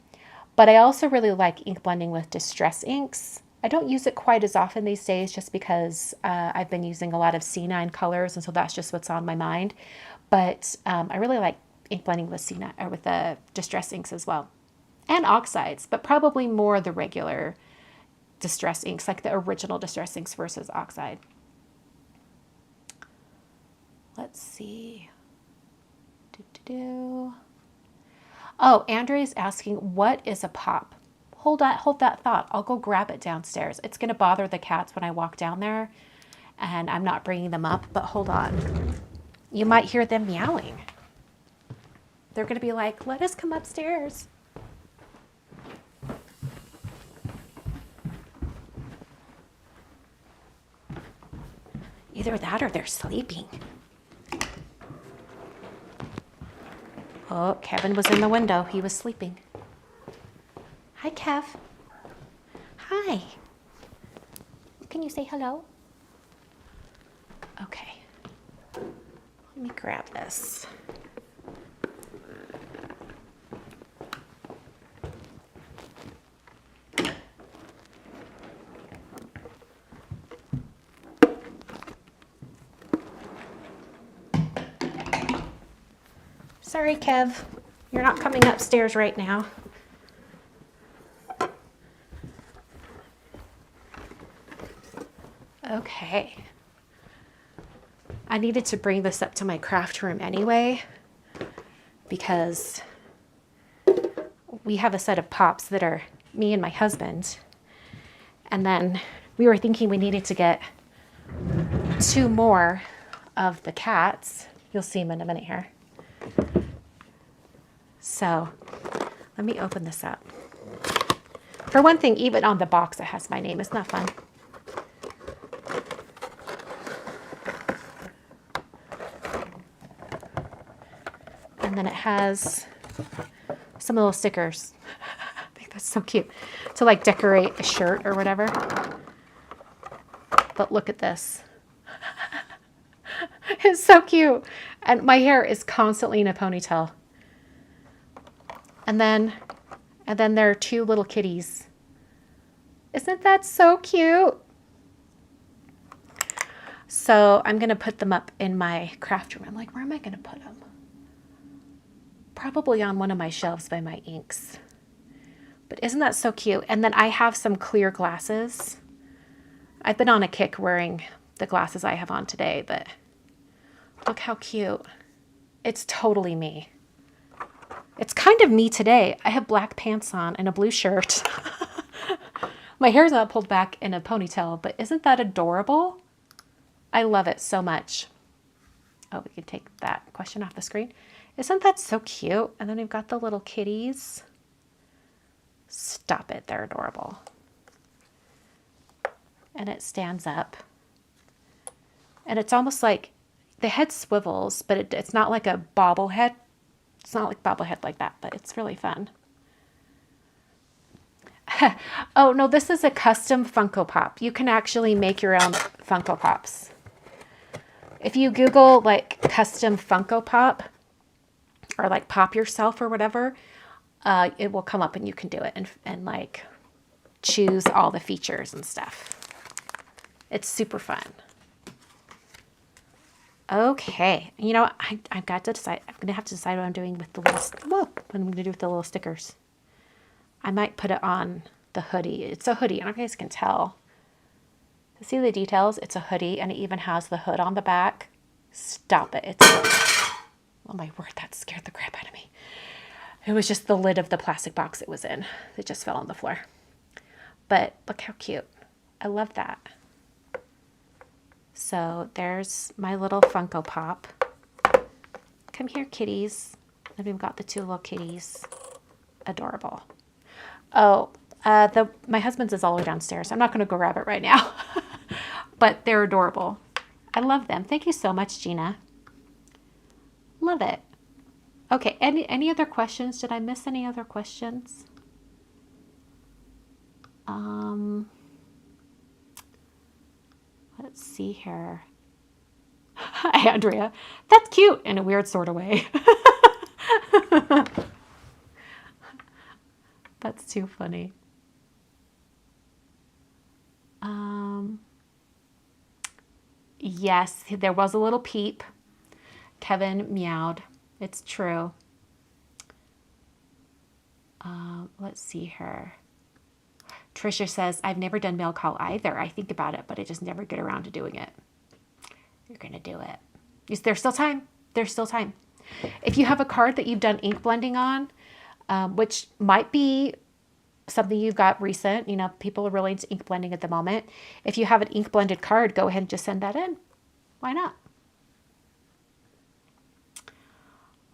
But I also really like ink blending with Distress inks. I don't use it quite as often these days just because I've been using a lot of C9 colors, and so that's just what's on my mind. But I really like ink blending with C9 or with the Distress inks as well. And oxides, but probably more the regular Distress inks, like the original Distress inks versus oxide. Let's see. Oh, Andre's asking, what is a pop? Hold that thought. I'll go grab it downstairs. It's going to bother the cats when I walk down there, and I'm not bringing them up, but hold on. You might hear them meowing. They're going to be like, let us come upstairs. Either that or they're sleeping. Oh, Kevin was in the window. He was sleeping. Hi, Kev. Hi. Can you say hello? Okay. Let me grab this. Sorry, Kev. You're not coming upstairs right now. Okay. I needed to bring this up to my craft room anyway because we have a set of pops that are me and my husband. And then we were thinking we needed to get 2 more of the cats. You'll see them in a minute here. So let me open this up. For one thing, even on the box it has my name. Isn't that fun? And then it has some little stickers. I think that's so cute. To like decorate a shirt or whatever. But look at this. It's so cute. And my hair is constantly in a ponytail. And then there are 2 little kitties. Isn't that so cute? So I'm going to put them up in my craft room. I'm like, where am I going to put them? Probably on one of my shelves by my inks. But isn't that so cute? And then I have some clear glasses. I've been on a kick wearing the glasses I have on today, but look how cute. It's totally me. It's kind of me today. I have black pants on and a blue shirt. My hair's not pulled back in a ponytail, but isn't that adorable? I love it so much. Oh, we can take that question off the screen. Isn't that so cute? And then we've got the little kitties. Stop it, they're adorable. And it stands up. And it's almost like the head swivels, but it's not like a bobblehead. It's not like bobblehead like that, but it's really fun. Oh, no, this is a custom Funko Pop. You can actually make your own Funko Pops. If you Google like custom Funko Pop or like pop yourself or whatever, it will come up and you can do it and like choose all the features and stuff. It's super fun. Okay, you know, I've got to decide. I'm gonna have to decide what I'm doing with the little. What I'm gonna do with the little stickers. I might put it on the hoodie. It's a hoodie. I don't know if you guys can tell. See the details? It's a hoodie, and it even has the hood on the back. Stop it! It's. Oh my word! That scared the crap out of me. It was just the lid of the plastic box it was in. It just fell on the floor. But look how cute. I love that. So there's my little Funko Pop. Come here, kitties. And we've got the two little kitties. Adorable. Oh, my husband's is all the way downstairs. I'm not going to go grab it right now. But they're adorable. I love them. Thank you so much, Gina. Love it. Okay, any other questions? Did I miss any other questions? Let's see here. Hi, Andrea. That's cute in a weird sort of way. That's too funny. Yes, there was a little peep. Kevin meowed. It's true. Let's see here. Trisha says, I've never done mail call either. I think about it, but I just never get around to doing it. You're going to do it. There's still time. There's still time. If you have a card that you've done ink blending on, which might be something you've got recent, you know, people are really into ink blending at the moment. If you have an ink blended card, go ahead and just send that in. Why not?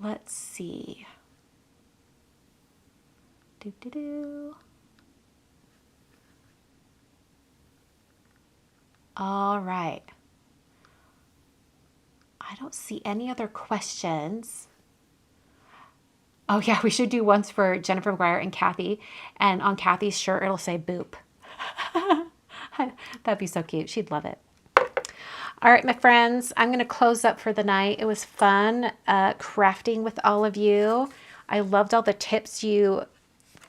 Let's see. All right. I don't see any other questions. Oh yeah, we should do ones for Jennifer McGuire and Kathy. And on Kathy's shirt, it'll say boop. That'd be so cute. She'd love it. All right, my friends, I'm going to close up for the night. It was fun crafting with all of you. I loved all the tips you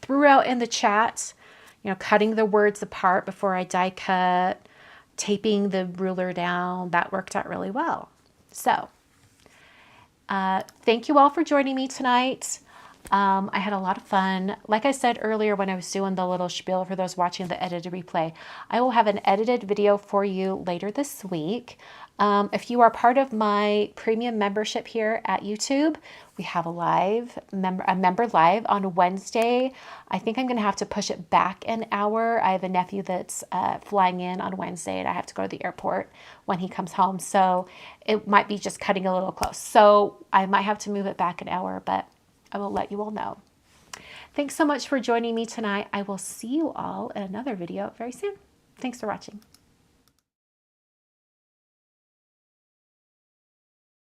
threw out in the chat. You know, cutting the words apart before I die cut, taping the ruler down. That worked out really well. So, thank you all for joining me tonight. I had a lot of fun. Like I said earlier when I was doing the little spiel for those watching the edited replay, I will have an edited video for you later this week. If you are part of my premium membership here at YouTube, we have a member live on Wednesday. I think I'm going to have to push it back an hour. I have a nephew that's flying in on Wednesday, and I have to go to the airport when he comes home. So it might be just cutting a little close. So I might have to move it back an hour, but I will let you all know. Thanks so much for joining me tonight. I will see you all in another video very soon. Thanks for watching.